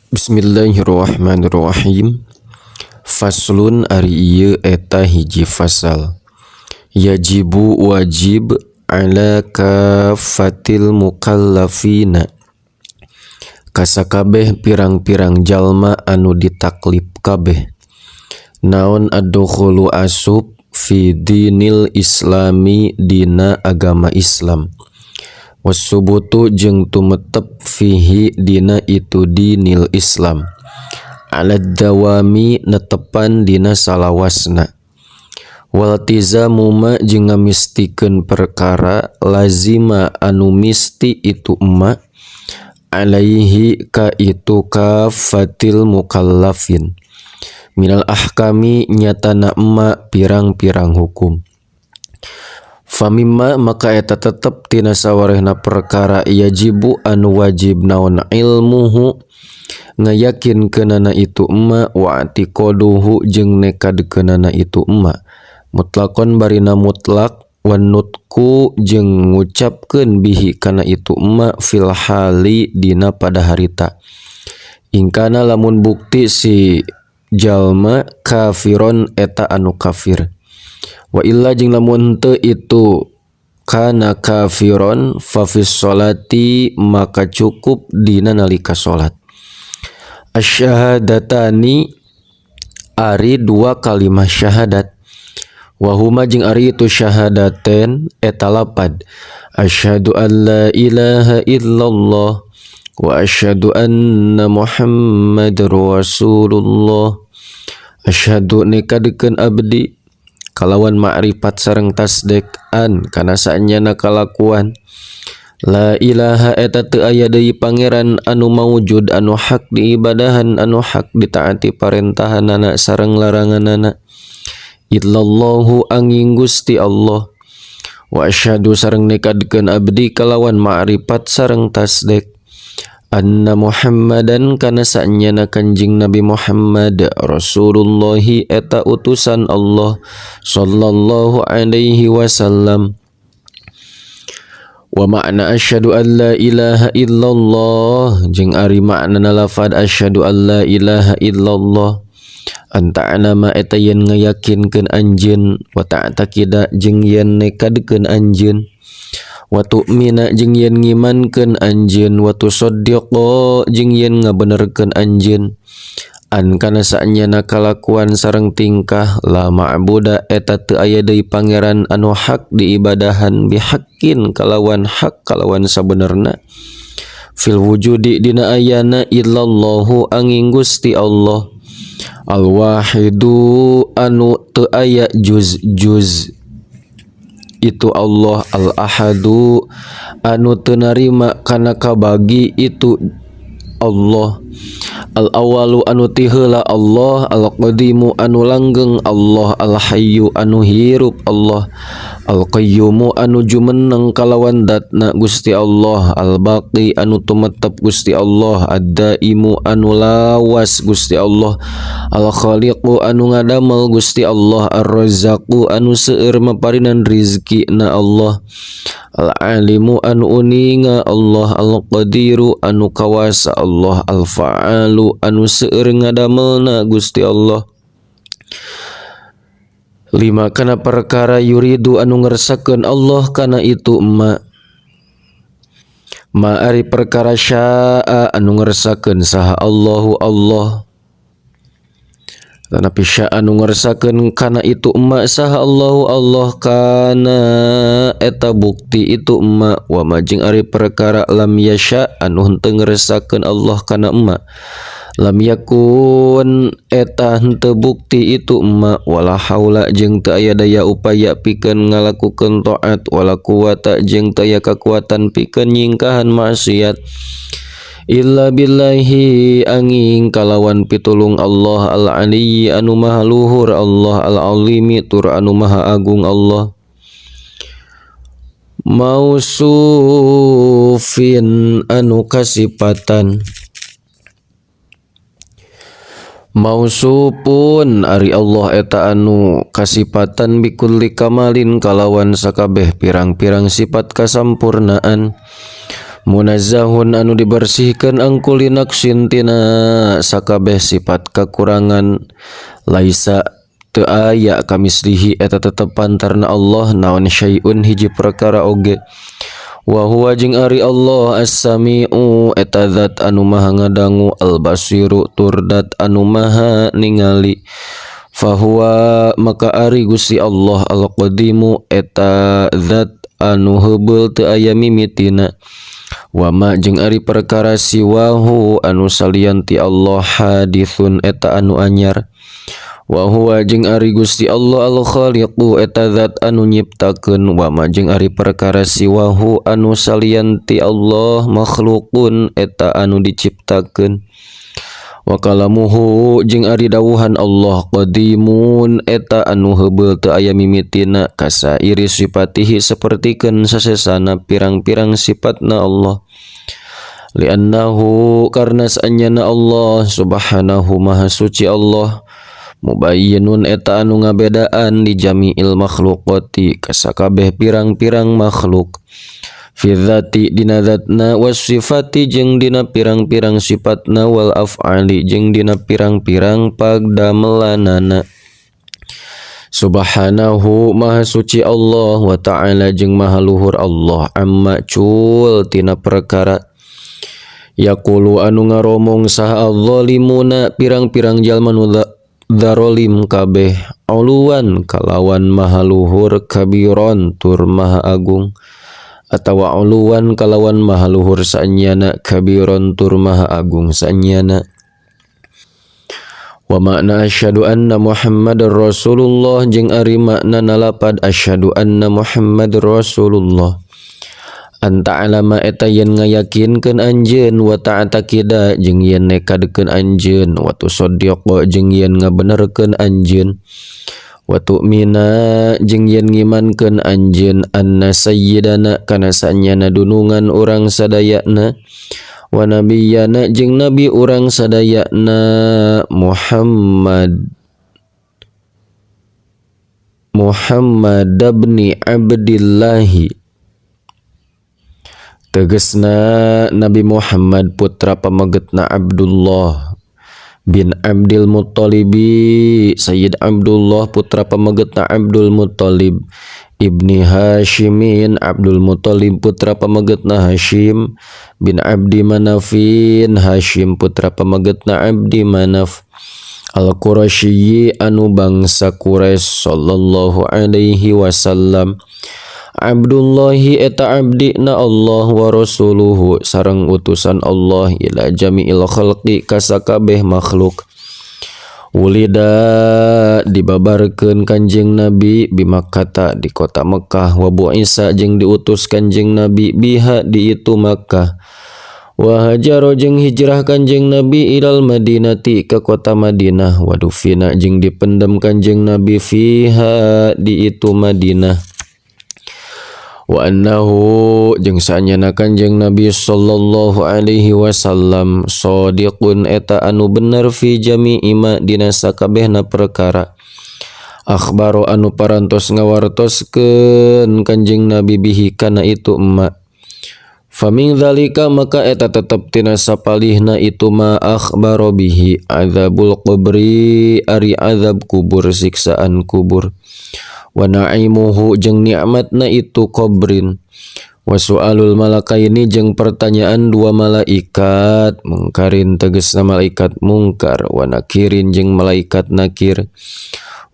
Bismillahirrahmanirrahim. Faslun ari ieu eta hiji fasal. Yajibu wajib ala kafatil mukallafina kasakabeh pirang-pirang jalma anu ditaklif kabeh. Naon ad-dukhulu asub fi dinil islami dina agama Islam. Wasubutu jeung tumetep fihi dina itu dinil Islam. Alad dawami netepan dina salawasna. Waltizamu ma jeung ngamistikeun perkara lazima anu misti itu emak alaihi ka itu kafatil mukallafin minal ahkami nyatana emak pirang-pirang hukum. Famimma maka eta tetep tina sawarehna perkara yajibu anu wajib naon ilmuhu ngayakinkeunana itu emak wa atiqaduhu jeung nekadkeunana itu emak mutlaqon barina mutlak wan nutku jeung ngucapkeun bihi kana itu emak fil hali dina pada harita. Ingkana lamun bukti si jalma kafiron eta anu kafir. Wa illa jeung lamun teu itu kana kafiron fa fis sholati maka cukup dina nalika salat. Asyahadatani ari dua kalimah syahadat. Wa huma jeung ari itu syahadaten eta lapad asyhadu an la ilaha illallah wa asyhadu anna muhammadar rasulullah. Asyhadu nikadkeun abdi kalawan ma'rifat sareng tasdek an kana saenyana kalakuan la ilaha eta teu aya deui pangeran anu maujud anu hak diibadahan anu hak ditaati parentahanana sareng laranganana illallahu angin Gusti Allah. Wa asyhadu sareng nekadkeun abdi kalawan ma'rifat sareng tasdek anna Muhammadan kana saenyana Kanjing Nabi Muhammad Rasulullahi eta utusan Allah sallallahu alaihi wasallam. Wa makna asyhadu an la ilaha illallah jeung ari maknana lafaz asyhadu an la ilaha illallah anta'ana ma eta yen ngayakinkeun anjeun wa ta'taqida jeung yen nekadkeun anjeun wa tu'mina jeung yen ngimankeun anjeun wa tusaddiqa jeung yen ngabenerkeun anjeun an kana saenyana kalakuan sareng tingkah la ma'buda eta teu aya deui pangeran anu hak diibadahan bihaqqin kalawan hak kalawan sabenerna fil wujudi dina ayana illallahu angin Gusti Allah al wahidu anu teu aya juz itu Allah al ahadu anu teu narima kana kabagi itu Allah al awalu anu ti heula Allah al qadimu anu langgeng Allah al hayyu anu hirup Allah al qayyumu anu jumeneng kalawan datna Gusti Allah al baqi anu tumetep Gusti Allah ad-daimu anu lawas Gusti Allah al khaliqu anu ngadamel Gusti Allah ar-razzaqu anu seueur maparinan rizki na Allah al alimu anu uninga Allah al qadiru anu kawasa Allah al fa'alu anu seueur ngadamelna Gusti Allah. Lima kana perkara yuridu anu ngersakeun Allah kana itu emak ma ari perkara syaa anu ngersakeun saha Allahu Allah tanapi syaa anu ngersakeun kana itu emak saha Allahu Allah kana eta bukti itu emak wa majing ari perkara lam yasya anu henteu ngersakeun Allah kana emak lam yakun eta henteu bukti itu emak wala haula jeung teu aya daya upaya pikeun ngalakukeun taat wala quwata jeung teu aya kakuatan pikeun nyingkahan maksiat illa billahi angin kalawan pitulung Allah al ali anu maha luhur Allah al alimi tur anu maha agung Allah. Mausufin anu kasipatan mausupun ari Allah eta anu kasipatan bikulli kamalin kalawan sakabeh pirang-pirang sifat kasampurnaan munazzahun anu dibersihkeun angkuli naqsin tina sakabeh sifat kekurangan, laisa teu aya kamislihi eta tetepan tarna Allah naon syai'un hiji perkara oge. Wa huwa jeung ari Allah as-sami'u eta zat anu maha ngadangu, al-basiru turdat anu maha ningali. Fahuwa maka ari Gusti Allah al-qadimu eta zat anu heubeul teu aya mimitina. Wa ma jeung ari perkara siwahu anu salian ti Allah hadithun eta anu anyar. Wa huwa jeung ari Gusti Allah al-khaliqu eta zat anu nyiptakeun. Wa ma jeung ari perkara siwahu anu salian ti Allah makhlukun eta anu diciptakeun. Wa kalamuhu jeung ari dawuhan Allah qadimun eta anu heubeul teu aya mimitina kasairi sifatihi sapertikeun sasesana pirang-pirang sifatna Allah. Li'annahu karna saanyana Allah subhanahu maha suci Allah mubayyinun eta anu ngabedaan di jami'il makhluqati kasakabeh pirang-pirang makhluk. Fi dzati dina zatna was sifati jeung dina pirang-pirang sifatna wal af'ali jeung dina pirang-pirang pagdamelanana. Subhanahu maha suci Allah wa ta'ala jeung maha luhur Allah amma cul tina perkara yaqulu anu ngaromong saha adzalimuna pirang-pirang jalma nu dzarolim kabeh uluwan kalawan maha luhur kabiron tur maha agung atawa uluwan kalawan maha luhur saanyana kabiron tur maha agung saanyana. Wa makna asyhadu anna Muhammadar Rasulullah jeung ari makna nalapad asyhadu anna Muhammadar Rasulullah anta alama eta yen ngayakinkeun anjeun wa ta'taqida jeung yen nekadkeun anjeun wa tusaddiqa jeung yen ngabenerkeun anjeun wa tu'mina jeung yen ngimankeun anjeun anna sayyidana kana saanyana dunungan urang sadayana wa nabiyyana jeung nabi urang sadayana Muhammad ibni Abdillahi tegesna Nabi Muhammad putra pamegetna Abdullah bin Abdul Muttalibi Sayyid Abdullah putra pamegetna Abdul Muttalib ibni Hashimin Abdul Muttalib putra pamegetna Hashim bin Abdi Manafin Hashim putra pamegetna Abdi Manaf al-Qurasyi anu bangsa Quraisy sallallahu alaihi wasallam. Abdullahi eta abdina Allah wa rasuluhu sareng utusan Allah ila jami'il khalqi kasakabeh makhluk. Ulida dibabarkeun Kanjeng Nabi bi Makkah di kota Mekah wa bu'isa jeung diutus Kanjeng Nabi biha di itu Makkah. Wa hajaro jeung hijrah Kanjeng Nabi ilal Madinati ke kota Madinah wa dufina jeung dipendem Kanjeng Nabi fiha di itu Madinah. Wa annahu jeung saanyana Kanjeng Nabi sallallahu alaihi wasallam shadiqun eta anu bener fi jami'i ma dina sakabehna perkara akhbaro anu parantos ngawartoskeun Kanjeng Nabi bihi kana itu emma. Famin dzalika maka eta tetep tina sapalihna itu ma akhbaro bihi adzabul qabri ari azab kubur siksaan kubur. Wa na'imuhu jeung nikmatna itu qabrin wa su'alul malakaini jeung pertanyaan dua malaikat mungkarin tegasna malaikat mungkar wa nakirin jeung malaikat nakir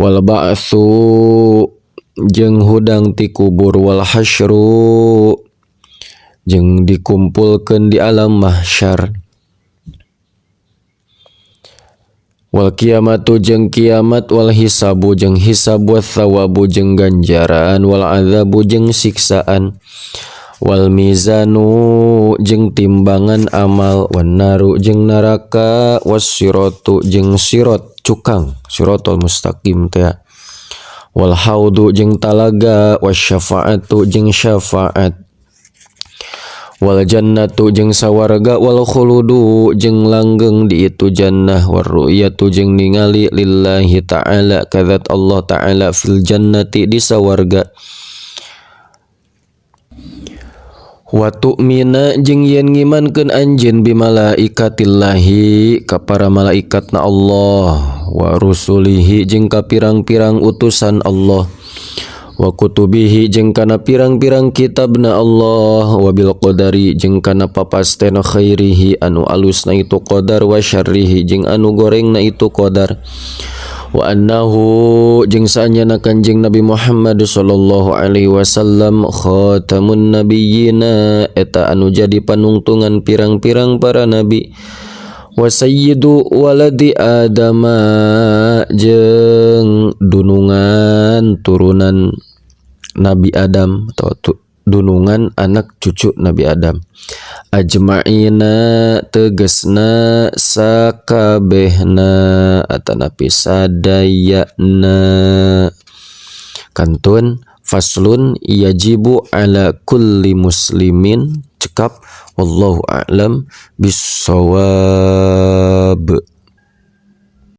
wal ba'tsu jeung hudang ti kubur wal hasyru jeung dikumpulkeun di alam mahsyar wal kiamatu jeung kiamat wal hisabu jeung hisab wa thawabu jeung ganjaran wal adzabu jeung siksaan wal mizanu jeung timbangan amal wan naru jeung neraka was siratu jeung sirat cukang siratal mustaqim teh wal haudu jeung talaga was syafaatu jeung syafaat wal jannatu jeung sawarga wal khuludu jeung langgeng di itu jannah war ru'yatu jeung ningali lillahi ta'ala kadzat Allah ta'ala fil jannati di sawarga wa tu'mina jeung yen ngimankeun anjeun bi malaikatillahi ka para malaikatna Allah wa rusulihi jeung ka pirang-pirang utusan Allah wa kutubihi jeung kana pirang-pirang kitabna Allah wa bil qadari jeung kana papasten khairihi anu alusna itu qadar wa syarrihi jeung anu gorengna itu qadar wa annahu jeung saanyana Kanjeng Nabi Muhammad sallallahu alaihi wasallam khatamun nabiyyina eta anu jadi panungtungan pirang-pirang para nabi wa sayyidu waladi adama jeung dunungan turunan Nabi Adam atau dunungan anak cucu Nabi Adam ajma'ina tegesna sakabehna atanapi sadayana kantun faslun yajibu ala kulli muslimin cekap wallahu a'lam bissawab.